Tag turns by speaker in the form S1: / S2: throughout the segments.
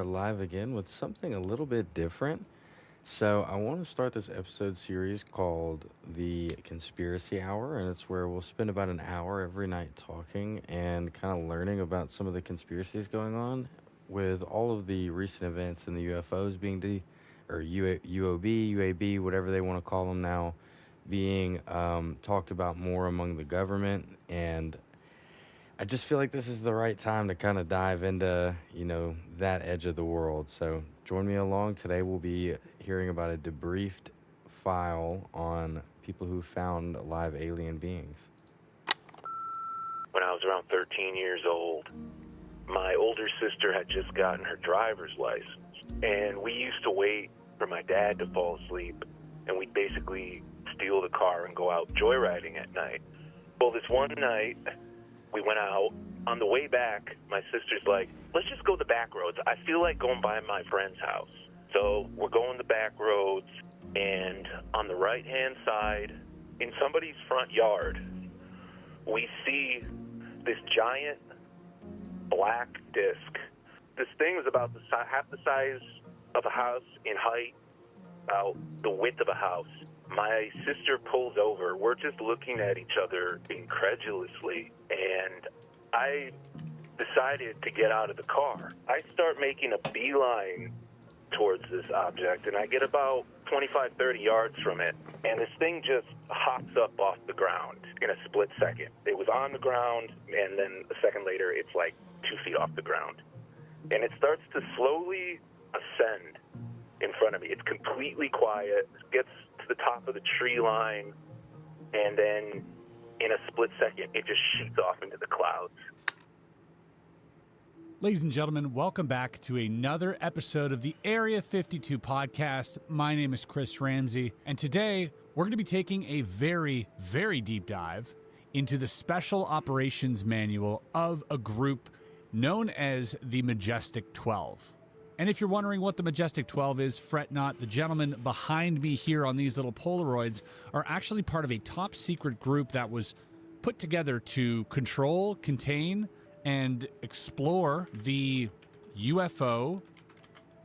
S1: are live again with something a little bit different. So, I want to start this episode series called The Conspiracy Hour, and it's where we'll spend about an hour every night talking and kind of learning about some of the conspiracies going on with all of the recent events in the UFOs being UOB, UAB, whatever they want to call them now, being talked about more among the government. And I just feel like this is the right time to kind of dive into, that edge of the world. So join me along. Today we'll be hearing about a debriefed file on people who found live alien beings.
S2: When I was around 13 years old, my older sister had just gotten her driver's license, and we used to wait for my dad to fall asleep, and we'd basically steal the car and go out joyriding at night. Well, this one night, we went out. On the way back, my sister's like, let's just go the back roads. I feel like going by my friend's house. So we're going the back roads, and on the right-hand side, in somebody's front yard, we see this giant black disc. This thing is about half the size of a house in height, about the width of a house. My sister pulls over. We're just looking at each other incredulously, and I decided to get out of the car. I start making a beeline towards this object, and I get about 25, 30 yards from it, and this thing just hops up off the ground in a split second. It was on the ground, and then a second later, it's like 2 feet off the ground. And it starts to slowly ascend in front of me. It's completely quiet, gets to the top of the tree line, and then in a split second, it just shoots off into the clouds.
S3: Ladies and gentlemen, welcome back to another episode of the Area 52 podcast. My name is Chris Ramsey, and today we're going to be taking a very, very deep dive into the Special Operations Manual of a group known as the Majestic 12. And if you're wondering what the Majestic 12 is, fret not. The gentlemen behind me here on these little Polaroids are actually part of a top secret group that was put together to control, contain, and explore the UFO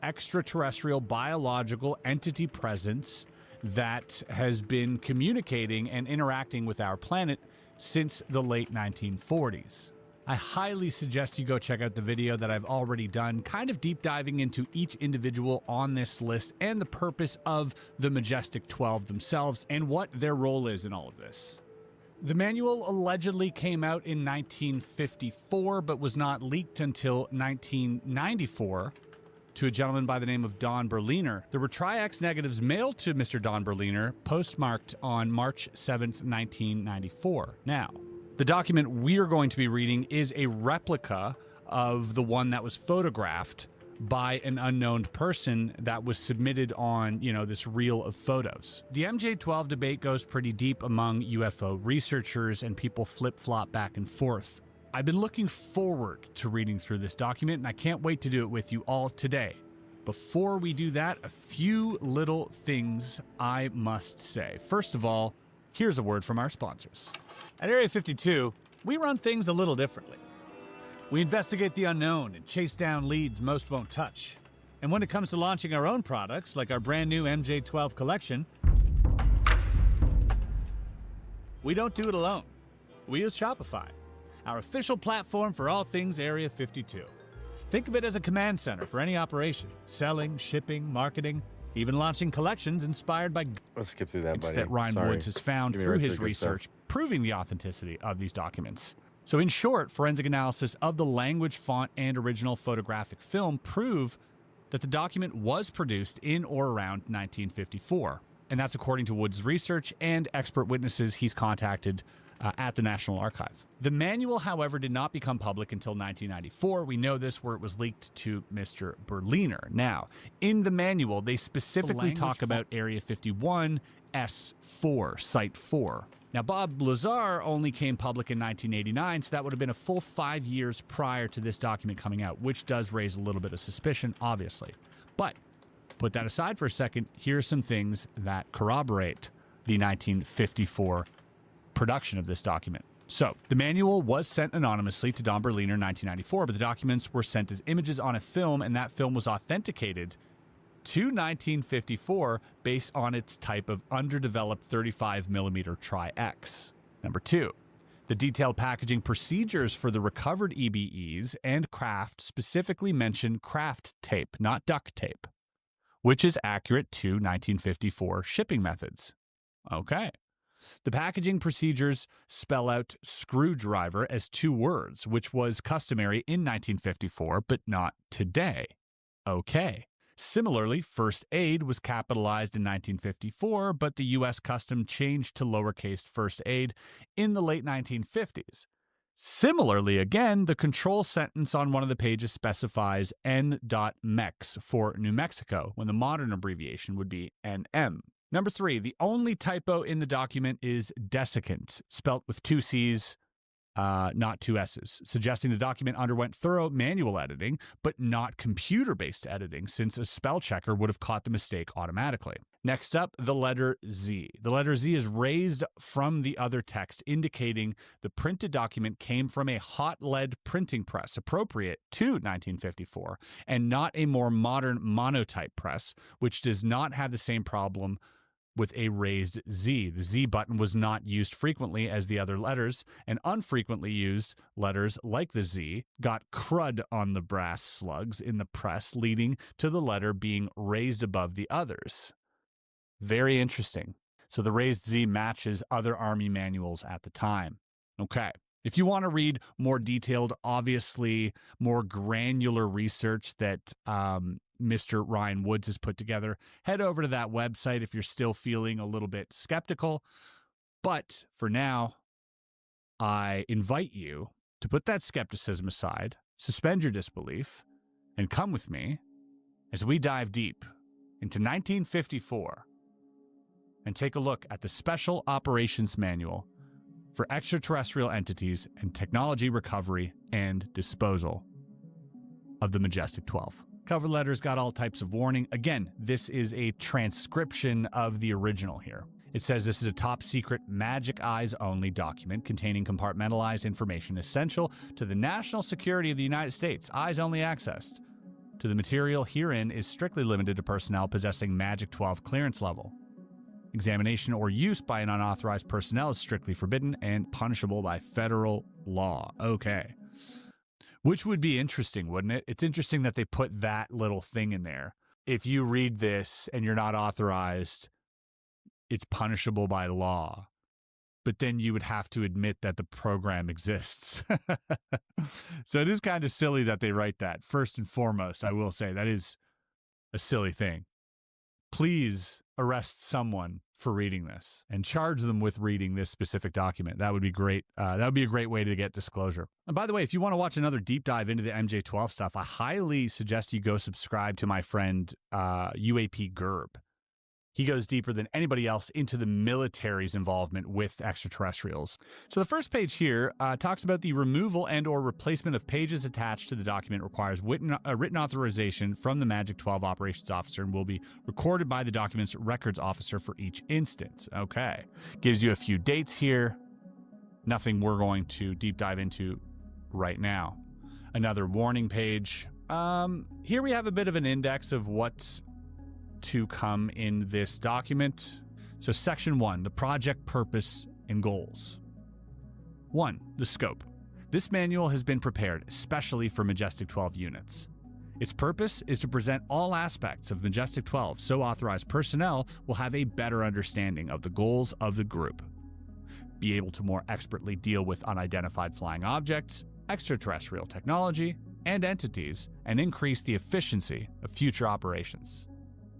S3: extraterrestrial biological entity presence that has been communicating and interacting with our planet since the late 1940s. I highly suggest you go check out the video that I've already done, kind of deep diving into each individual on this list and the purpose of the Majestic 12 themselves and what their role is in all of this. The manual allegedly came out in 1954, but was not leaked until 1994 to a gentleman by the name of Don Berliner. There were Tri-X negatives mailed to Mr. Don Berliner, postmarked on March 7th, 1994. Now, the document we're going to be reading is a replica of the one that was photographed by an unknown person that was submitted on, this reel of photos. The MJ-12 debate goes pretty deep among UFO researchers, and people flip-flop back and forth. I've been looking forward to reading through this document, and I can't wait to do it with you all today. Before we do that, a few little things I must say. First of all, here's a word from our sponsors. At Area 52, we run things a little differently. We investigate the unknown and chase down leads most won't touch. And when it comes to launching our own products, like our brand new MJ-12 collection, we don't do it alone. We use Shopify, our official platform for all things Area 52. Think of it as a command center for any operation, selling, shipping, marketing, even launching collections inspired by
S1: Let's skip through that, buddy.
S3: that Ryan
S1: Sorry.
S3: Woods has found through his research, proving the authenticity of these documents. So in short, forensic analysis of the language, font, and original photographic film prove that the document was produced in or around 1954. And that's according to Woods' research and expert witnesses he's contacted at the National Archive. The manual, however, did not become public until 1994. We know this where it was leaked to Mr. Berliner. Now, in the manual, they specifically talk about Area 51, S4, Site 4. Now, Bob Lazar only came public in 1989, so that would have been a full 5 years prior to this document coming out, which does raise a little bit of suspicion, obviously. But put that aside for a second, here are some things that corroborate the 1954 production of this document. So, the manual was sent anonymously to Don Berliner in 1994, but the documents were sent as images on a film, and that film was authenticated to 1954 based on its type of underdeveloped 35mm Tri-X. Number 2, the detailed packaging procedures for the recovered EBEs and craft specifically mention craft tape, not duct tape, which is accurate to 1954 shipping methods. Okay. The packaging procedures spell out screwdriver as 2 words, which was customary in 1954, but not today. Okay. Similarly, first aid was capitalized in 1954, but the U.S. Custom changed to lowercase first aid in the late 1950s. Similarly, again, the control sentence on one of the pages specifies N.Mex for New Mexico, when the modern abbreviation would be NM. Number 3, the only typo in the document is desiccant, spelt with 2 C's, not 2 S's, suggesting the document underwent thorough manual editing, but not computer-based editing, since a spell checker would have caught the mistake automatically. Next up, the letter Z. The letter Z is raised from the other text, indicating the printed document came from a hot lead printing press, appropriate to 1954, and not a more modern monotype press, which does not have the same problem with a raised Z. The Z button was not used frequently as the other letters, and unfrequently used letters like the Z got crud on the brass slugs in the press, leading to the letter being raised above the others. Very interesting. So the raised Z matches other Army manuals at the time. Okay. If you want to read more detailed, obviously more granular research that Mr. Ryan Woods has put together, head over to that website if you're still feeling a little bit skeptical. But for now, I invite you to put that skepticism aside, suspend your disbelief, and come with me as we dive deep into 1954 and take a look at the Special Operations Manual for Extraterrestrial Entities and Technology Recovery and Disposal of the Majestic 12. Cover letters got all types of warning. Again, this is a transcription of the original here. It says this is a top secret magic eyes only document containing compartmentalized information essential to the national security of the United States. Eyes only accessed to the material herein is strictly limited to personnel possessing Magic 12 clearance level. Examination or use by an unauthorized personnel is strictly forbidden and punishable by federal law. Okay. Which would be interesting, wouldn't it? It's interesting that they put that little thing in there. If you read this and you're not authorized, it's punishable by law. But then you would have to admit that the program exists. So it is kind of silly that they write that. First and foremost, I will say that is a silly thing. Please arrest someone for reading this and charge them with reading this specific document. That would be great. That would be a great way to get disclosure. And by the way, if you want to watch another deep dive into the MJ12 stuff, I highly suggest you go subscribe to my friend UAP Gerb. He goes deeper than anybody else into the military's involvement with extraterrestrials. So the first page here talks about the removal and or replacement of pages attached to the document requires written authorization from the Magic 12 operations officer and will be recorded by the document's records officer for each instance. Okay. Gives you a few dates here. Nothing we're going to deep dive into right now. Another warning page. Here we have a bit of an index of what to come in this document. So section 1, the project purpose and goals. 1, the scope. This manual has been prepared especially for Majestic 12 units. Its purpose is to present all aspects of Majestic 12 so authorized personnel will have a better understanding of the goals of the group, be able to more expertly deal with unidentified flying objects, extraterrestrial technology, and entities, and increase the efficiency of future operations.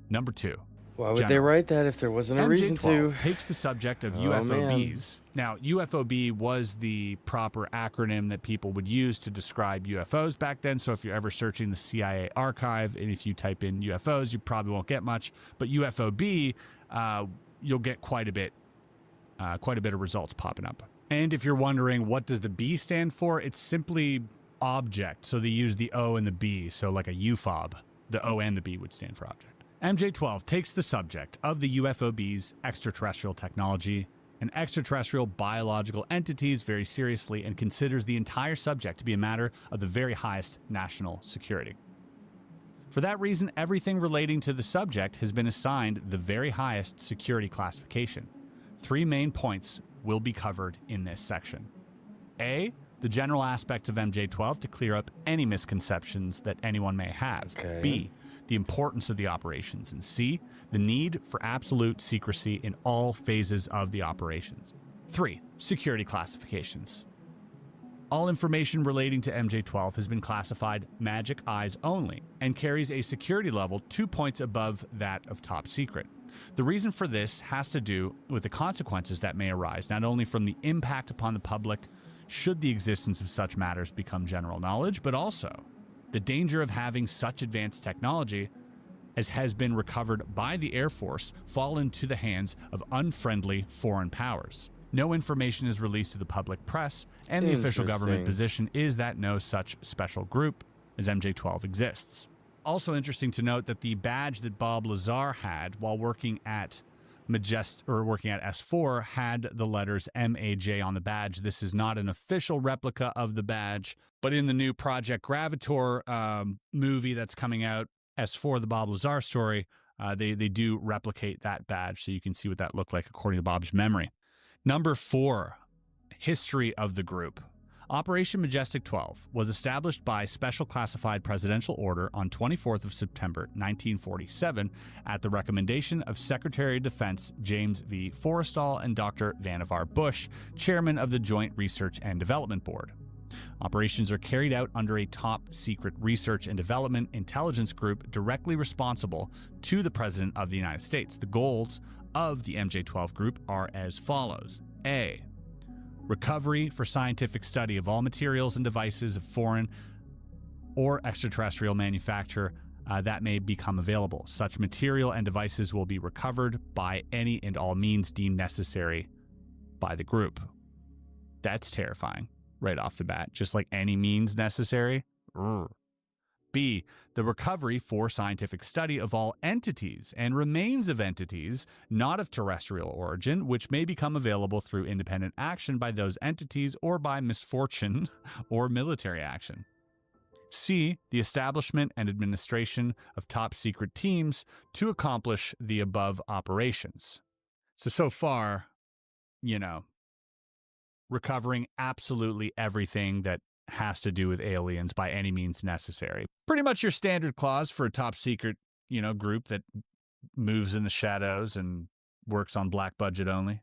S3: Number 2.
S1: Why would they write that if there wasn't a reason to?
S3: MJ12 takes the subject of UFOBs. Now, UFOB was the proper acronym that people would use to describe UFOs back then. So if you're ever searching the CIA archive, and if you type in UFOs, you probably won't get much. But UFOB, you'll get quite a bit of results popping up. And if you're wondering what does the B stand for, it's simply object. So they use the O and the B. So like a UFOB, the O and the B would stand for object. MJ12 takes the subject of the UFOB's extraterrestrial technology and extraterrestrial biological entities very seriously and considers the entire subject to be a matter of the very highest national security. For that reason, everything relating to the subject has been assigned the very highest security classification. 3 main points will be covered in this section. A, the general aspects of MJ-12 to clear up any misconceptions that anyone may have.
S1: Okay.
S3: B, the importance of the operations. And C, the need for absolute secrecy in all phases of the operations. 3, security classifications. All information relating to MJ-12 has been classified Magic Eyes only and carries a security level 2 points above that of top secret. The reason for this has to do with the consequences that may arise, not only from the impact upon the public should the existence of such matters become general knowledge, but also the danger of having such advanced technology as has been recovered by the Air Force fall into the hands of unfriendly foreign powers. No information is released to the public press, and the official government position is that no such special group as MJ-12 exists. Also interesting to note that the badge that Bob Lazar had while working at S4 had the letters MAJ on the badge. This is not an official replica of the badge, but in the new Project Gravator movie that's coming out, S4, the Bob Lazar story, they do replicate that badge, so you can see what that looked like according to Bob's memory. Number 4, history of the group. Operation Majestic 12 was established by Special Classified Presidential Order on 24th of September 1947 at the recommendation of Secretary of Defense James V. Forrestal and Dr. Vannevar Bush, chairman of the Joint Research and Development Board. Operations are carried out under a top-secret research and development intelligence group directly responsible to the President of the United States. The goals of the MJ-12 group are as follows. A, recovery for scientific study of all materials and devices of foreign or extraterrestrial manufacture that may become available. Such material and devices will be recovered by any and all means deemed necessary by the group. That's terrifying right off the bat, just like any means necessary. B, the recovery for scientific study of all entities and remains of entities not of terrestrial origin, which may become available through independent action by those entities or by misfortune or military action. C, the establishment and administration of top secret teams to accomplish the above operations. So far, recovering absolutely everything that has to do with aliens by any means necessary. Pretty much your standard clause for a top secret, group that moves in the shadows and works on black budget only.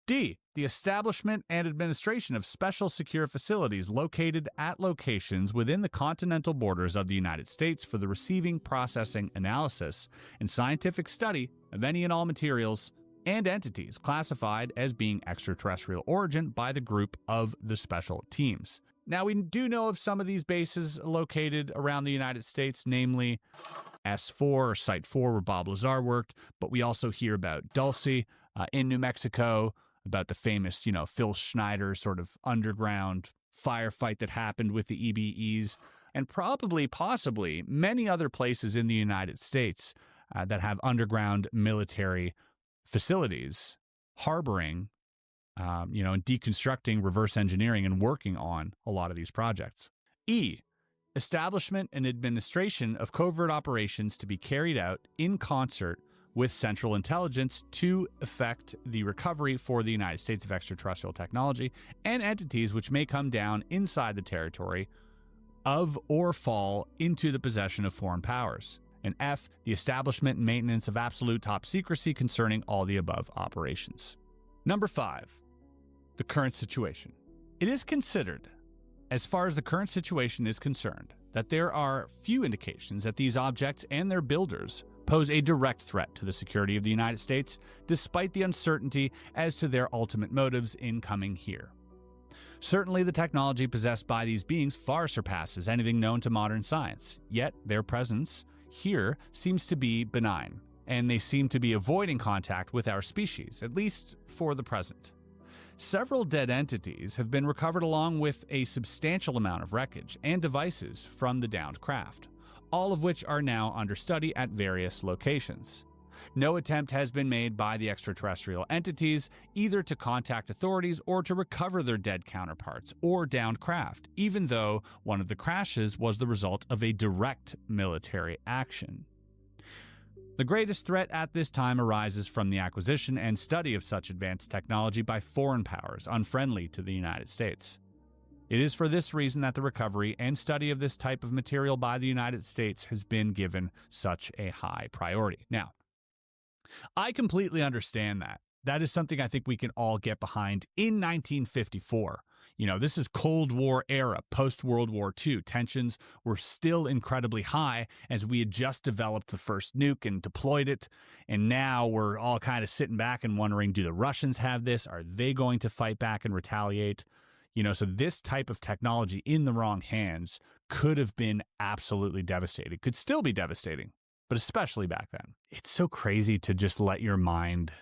S3: D, the establishment and administration of special secure facilities located at locations within the continental borders of the United States for the receiving, processing, analysis, and scientific study of any and all materials and entities classified as being extraterrestrial origin by the group of the special teams. Now, we do know of some of these bases located around the United States, namely S4 or Site 4 where Bob Lazar worked, but we also hear about Dulce in New Mexico, about the famous, Phil Schneider sort of underground firefight that happened with the EBEs, and possibly many other places in the United States that have underground military facilities harboring, and deconstructing, reverse engineering, and working on a lot of these projects. E, establishment and administration of covert operations to be carried out in concert with Central Intelligence to effect the recovery for the United States of extraterrestrial technology and entities which may come down inside the territory of or fall into the possession of foreign powers. And F, the establishment and maintenance of absolute top secrecy concerning all the above operations. Number 5, the current situation. It is considered, as far as the current situation is concerned, that there are few indications that these objects and their builders pose a direct threat to the security of the United States, despite the uncertainty as to their ultimate motives in coming here. Certainly, the technology possessed by these beings far surpasses anything known to modern science, yet their presence here seems to be benign, and they seem to be avoiding contact with our species, at least for the present. Several dead entities have been recovered along with a substantial amount of wreckage and devices from the downed craft, all of which are now under study at various locations. No attempt has been made by the extraterrestrial entities either to contact authorities or to recover their dead counterparts or downed craft, even though one of the crashes was the result of a direct military action. The greatest threat at this time arises from the acquisition and study of such advanced technology by foreign powers unfriendly to the United States. It is for this reason that the recovery and study of this type of material by the United States has been given such a high priority. Now, I completely understand that. That is something I think we can all get behind in 1954. This is Cold War era, post-World War II. Tensions were still incredibly high as we had just developed the first nuke and deployed it. And now we're all kind of sitting back and wondering, do the Russians have this? Are they going to fight back and retaliate? So this type of technology in the wrong hands could have been absolutely devastating. Could still be devastating, but especially back then. It's so crazy to just let your mind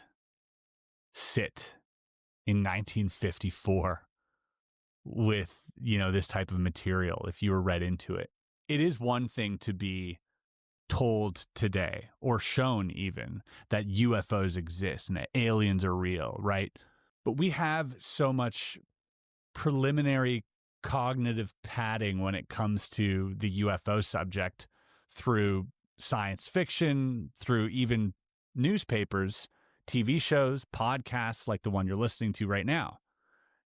S3: sit in 1954 with, this type of material if you were read into it. It is one thing to be told today or shown even that UFOs exist and that aliens are real, right? But we have so much preliminary cognitive padding when it comes to the UFO subject through science fiction, through even newspapers, TV shows, podcasts like the one you're listening to right now,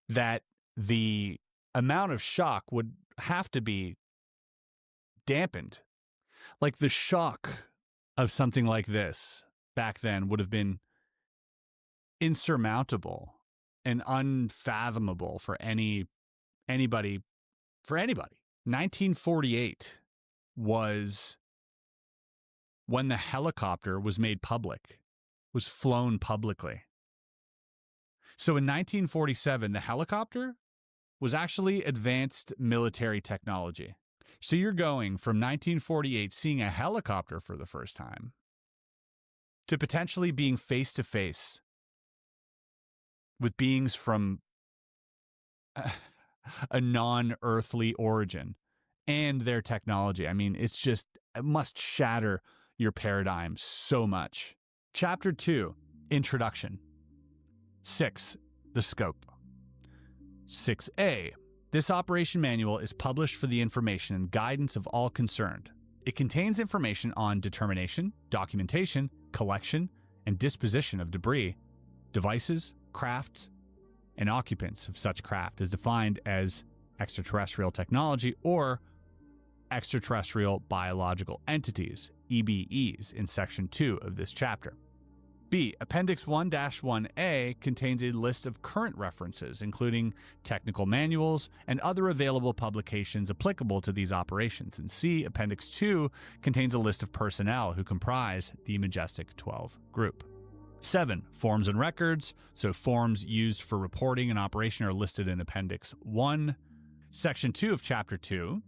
S3: that the amount of shock would have to be dampened. Like the shock of something like this back then would have been insurmountable and unfathomable for anybody. 1948 was when the helicopter was made public, was flown publicly. So in 1947, the helicopter was actually advanced military technology. So you're going from 1948 seeing a helicopter for the first time to potentially being face to face with beings from a non-earthly origin and their technology. I mean, it must shatter your paradigm so much. Chapter 2, Introduction. 6, the scope. 6A, this operation manual is published for the information and guidance of all concerned. It contains information on determination, documentation, collection, and disposition of debris, devices, crafts, and occupants of such craft as defined as extraterrestrial technology or extraterrestrial biological entities, EBEs, in Section 2 of this chapter. B. Appendix 1-1A contains a list of current references, including technical manuals and other available publications applicable to these operations. And C. Appendix 2 contains a list of personnel who comprise the Majestic 12 group. 7. Forms and records. So forms used for reporting an operation are listed in Appendix 1. Section 2 of Chapter 2.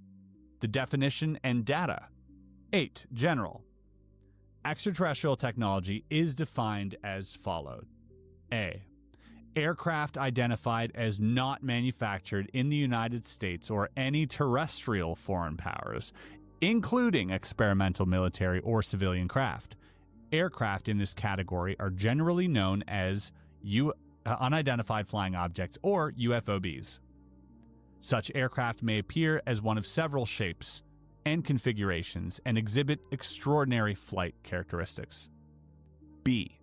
S3: The definition and data. 8. General. Extraterrestrial technology is defined as follows. A. Aircraft identified as not manufactured in the United States or any terrestrial foreign powers, including experimental military or civilian craft. Aircraft in this category are generally known as unidentified flying objects or UFOBs. Such aircraft may appear as one of several shapes and configurations and exhibit extraordinary flight characteristics. B.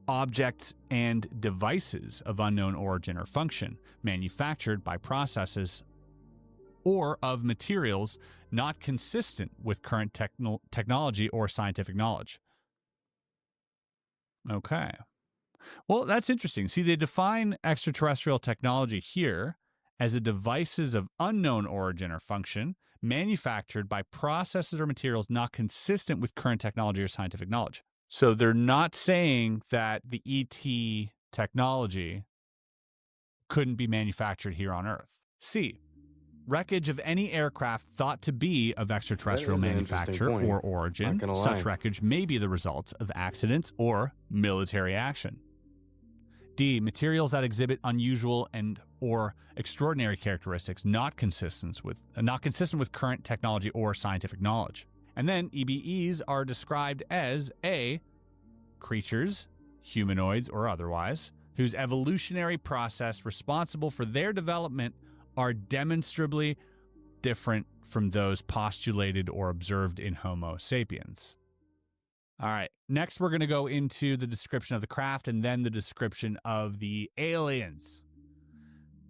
S3: Objects and devices of unknown origin or function manufactured by processes or of materials not consistent with current technology or scientific knowledge. Okay. Well, that's interesting. See, they define extraterrestrial technology here as a devices of unknown origin or function manufactured by processes or materials not consistent with current technology or scientific knowledge. So they're not saying that the ET technology couldn't be manufactured here on Earth. C. Wreckage of any aircraft thought to be of extraterrestrial manufacture or origin. Such wreckage may be the result of accidents or military action. D. Materials that exhibit unusual and or extraordinary characteristics not consistent with current technology or scientific knowledge. And then EBEs are described as A. creatures, humanoids or otherwise, whose evolutionary process responsible for their development are demonstrably different from those postulated or observed in Homo sapiens. All right, next we're going to go into the description of the craft and then the description of the aliens.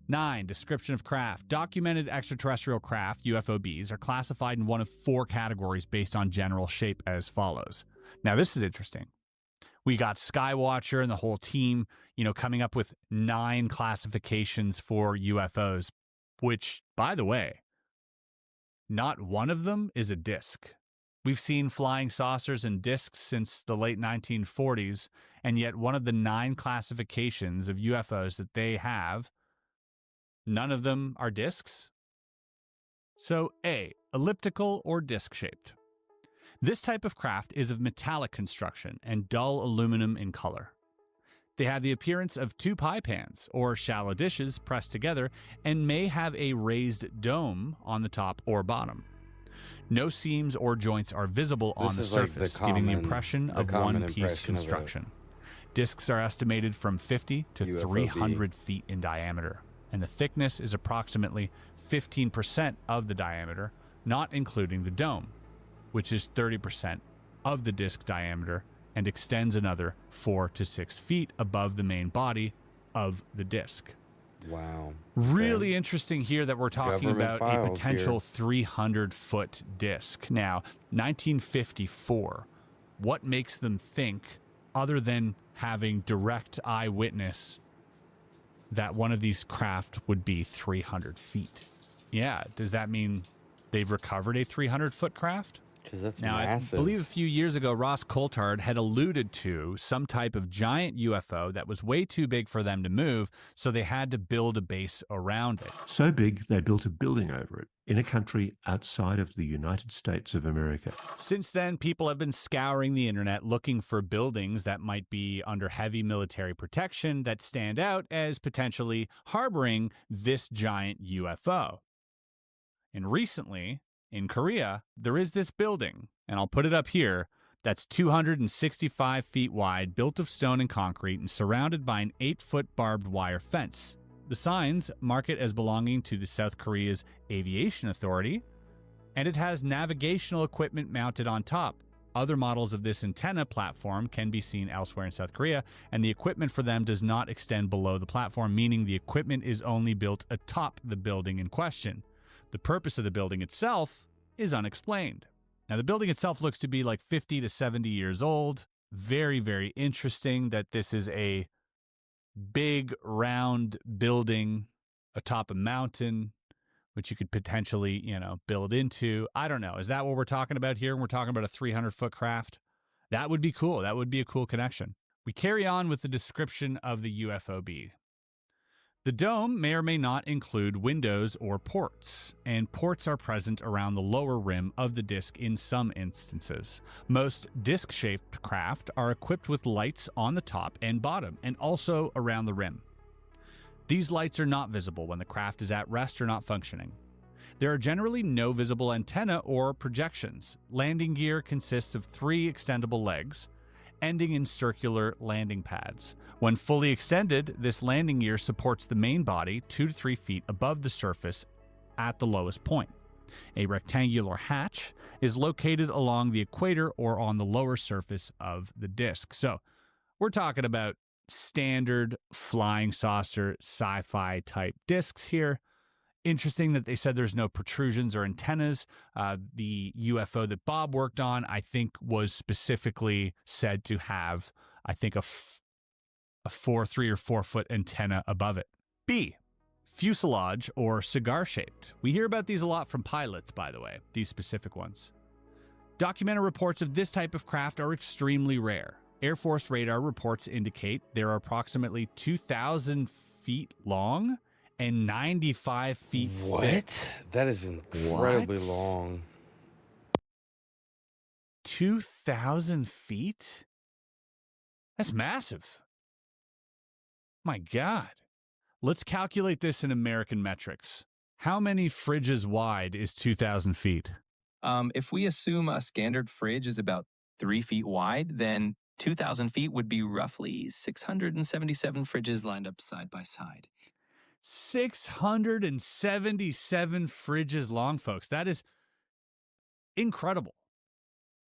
S3: 9. Description of craft. Documented extraterrestrial craft, UFOBs, are classified in one of 4 categories based on general shape as follows. Now, this is interesting. We got Skywatcher and the whole team, coming up with 9 classifications for UFOs, which, by the way, not one of them is a disc. We've seen flying saucers and discs since the late 1940s, and yet one of the 9 classifications of UFOs that they have, none of them are discs. So A, elliptical or disc-shaped. This type of craft is of metallic construction and dull aluminum in color. They have the appearance of 2 pie pans or shallow dishes pressed together and may have a raised dome on the top or bottom. No seams or joints are visible on the surface, giving the impression of one-piece construction. Discs are estimated from 50 to UFOB. 300 feet in diameter, and the thickness is approximately 15% of the diameter, not including the dome, which is 30% of the disc diameter and extends another 4 to 6 feet above the main body of the disc.
S1: Wow.
S3: Really interesting here that we're talking
S1: Government
S3: about a potential
S1: here.
S3: 300-foot disc. Now, 1954, what makes them think, other than having direct eyewitness, that one of these craft would be 300 feet? Yeah, does that mean they've recovered a 300-foot craft?
S1: Because that's
S3: now,
S1: massive.
S3: I believe a few years ago, Ross Coulthard had alluded to some type of giant UFO that was way too big for them to move, so they had to build a base around it.
S4: So big, they built a building over it in a country outside of the United States of America.
S3: Since then, people have been scouring the internet looking for buildings that might be under heavy military protection that stand out as potentially harboring this giant UFO. And recently, in Korea, there is this building, and I'll put it up here, that's 265 feet wide, built of stone and concrete, and surrounded by an 8-foot barbed wire fence. The signs mark it as belonging to the South Korea's Aviation Authority, and it has navigational equipment mounted on top. Other models of this antenna platform can be seen elsewhere in South Korea, and the equipment for them does not extend below the platform, meaning the equipment is only built atop the building in question. The purpose of the building itself is unexplained. Now, the building itself looks to be like 50 to 70 years old. Very, very interesting that this is a big, round building atop a mountain, which you could potentially, build into. I don't know. Is that what we're talking about here when we're talking about a 300-foot craft? That would be cool. That would be a cool connection. We carry on with the description of the UFOB. The dome may or may not include windows or ports, and ports are present around the lower rim of the disc in some instances. Most disc-shaped craft are equipped with lights on the top and bottom, and also around the rim. These lights are not visible when the craft is at rest or not functioning. There are generally no visible antenna or projections. Landing gear consists of 3 extendable legs, ending in circular landing pads. When fully extended, this landing gear supports the main body 2 to 3 feet above the surface at the lowest point. A rectangular hatch is located along the equator or on the lower surface of the disc. So we're talking about standard flying saucer sci-fi type discs here. Interesting that they said there's no protrusions or antennas. The UFO that Bob worked on, I think, was specifically said to have, a 3 or 4 foot antenna above it. B, fuselage or cigar shaped. We hear about these a lot from pilots, by the way, these specific ones. Documented reports of this type of craft are extremely rare. Air Force radar reports indicate there are approximately 2,000 feet long and 95 feet thick.
S1: What? That is incredibly long.
S3: 2,000 feet? That's massive. My God. Let's calculate this in American metrics. How many fridges wide is 2,000 feet?
S5: If we assume a standard fridge is about 3 feet wide, then 2,000 feet would be roughly 677 fridges lined up side by side.
S3: 677 fridges long, folks. That is incredible.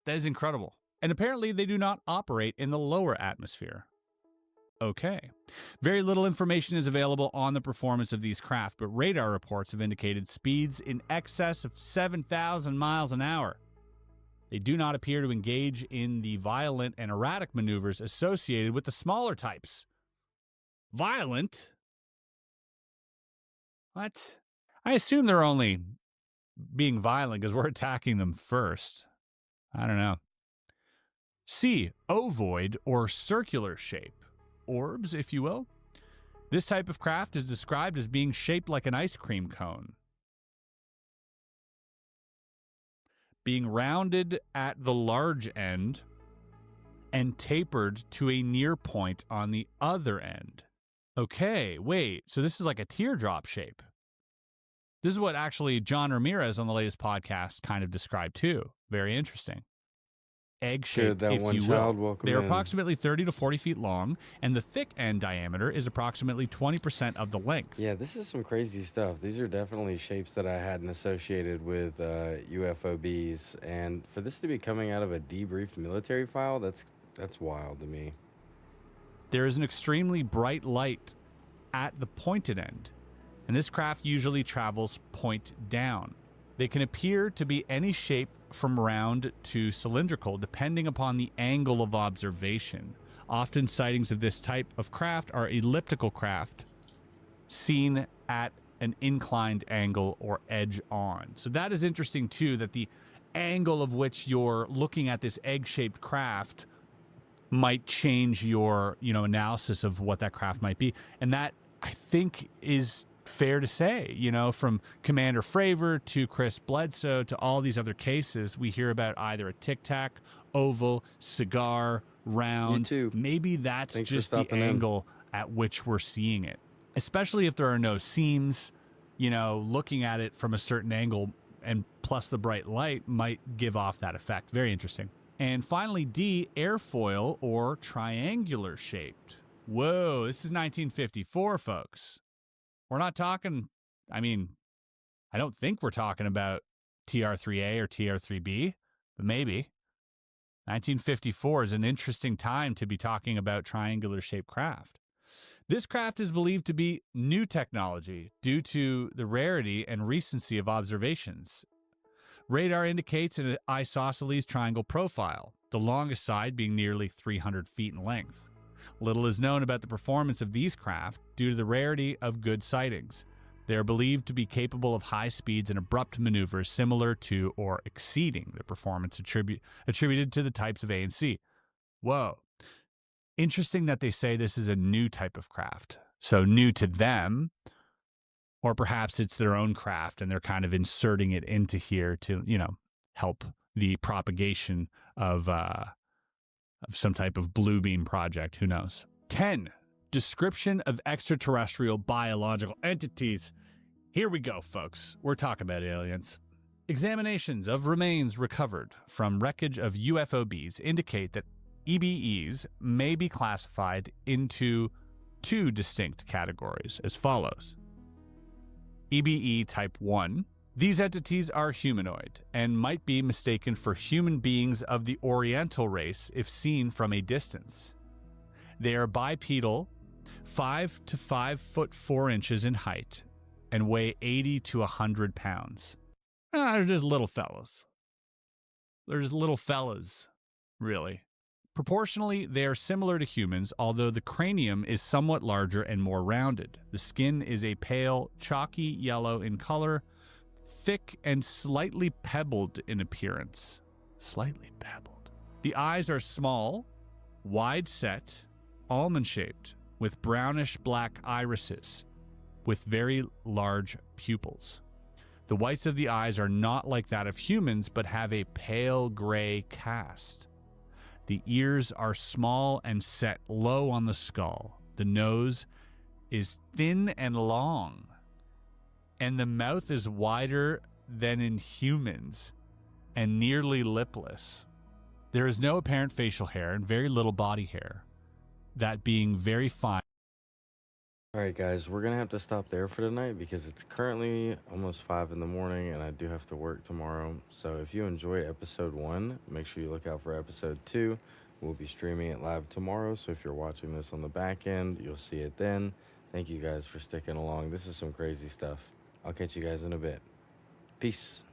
S3: That is incredible. And apparently they do not operate in the lower atmosphere. Okay. Very little information is available on the performance of these craft, but radar reports have indicated speeds in excess of 7,000 miles an hour. They do not appear to engage in the violent and erratic maneuvers associated with the smaller types. Violent? What? I assume they're only being violent because we're attacking them first. I don't know. C. Ovoid or circular shape. Orbs, if you will. This type of craft is described as being shaped like an ice cream cone, being rounded at the large end and tapered to a near point on the other end. Okay, wait, so this is like a teardrop shape. This is what actually John Ramirez on the latest podcast kind of described too. Very interesting. Egg-shaped, if you will. They're approximately 30 to 40 feet long, and the thick end diameter is approximately 20% of the length.
S1: Yeah, this is some crazy stuff. These are definitely shapes that I hadn't associated with UFOBs, and for this to be coming out of a debriefed military file, that's wild to me.
S3: There is an extremely bright light at the pointed end, and this craft usually travels point down. They can appear to be any shape from round to cylindrical, depending upon the angle of observation. Often sightings of this type of craft are elliptical craft seen at an inclined angle or edge on. So that is interesting too, that the angle of which you're looking at this egg-shaped craft might change your, analysis of what that craft might be. And that, I think, is fair to say, from Commander Fravor to Chris Bledsoe to all these other cases, we hear about either a tic-tac, oval, cigar, round. Maybe that's just the angle at which we're seeing it. Especially if there are no seams, looking at it from a certain angle and plus the bright light might give off that effect. Very interesting. And finally, D, airfoil or triangular shaped. Whoa, this is 1954, folks. We're not talking, I don't think we're talking about TR-3A or TR-3B, but maybe. 1954 is an interesting time to be talking about triangular-shaped craft. This craft is believed to be new technology due to the rarity and recency of observations. Radar indicates an isosceles triangle profile, the longest side being nearly 300 feet in length. Little is known about the performance of these craft due to the rarity of good sightings. They are believed to be capable of high speeds and abrupt maneuvers similar to or exceeding the performance attributed to the types of A and C. Whoa. Interesting that they say this is a new type of craft. So new to them, or perhaps it's their own craft and they're kind of inserting it into here to, help the propagation of some type of blue beam project. Who knows? 10. Description of extraterrestrial biological entities. Here we go, folks. We're talking about aliens. Examinations of remains recovered from wreckage of UFOBs indicate that EBEs may be classified into two distinct categories as follows. EBE Type 1. These entities are humanoid and might be mistaken for human beings of the Oriental race if seen from a distance. They are bipedal, 5 to 5 foot 4 inches in height, and weigh 80 to 100 pounds. They're just little fellas. They're just little fellas, really. Proportionally, they are similar to humans, although the cranium is somewhat larger and more rounded. The skin is a pale, chalky yellow in color, thick and slightly pebbled in appearance. Slightly pebbled. The eyes are small, wide-set, almond-shaped, with brownish-black irises, with very large pupils. The whites of the eyes are not like that of humans, but have a pale gray cast. The ears are small and set low on the skull. The nose is thin and long, and the mouth is wider than in humans and nearly lipless. There is no apparent facial hair and very little body hair, that being very fine.
S1: All right, guys, we're going to have to stop there for tonight because it's currently almost 5 in the morning and I do have to work tomorrow. So if you enjoyed episode 1, make sure you look out for episode 2. We'll be streaming it live tomorrow. So if you're watching this on the back end, you'll see it then. Thank you guys for sticking along. This is some crazy stuff. I'll catch you guys in a bit. Peace.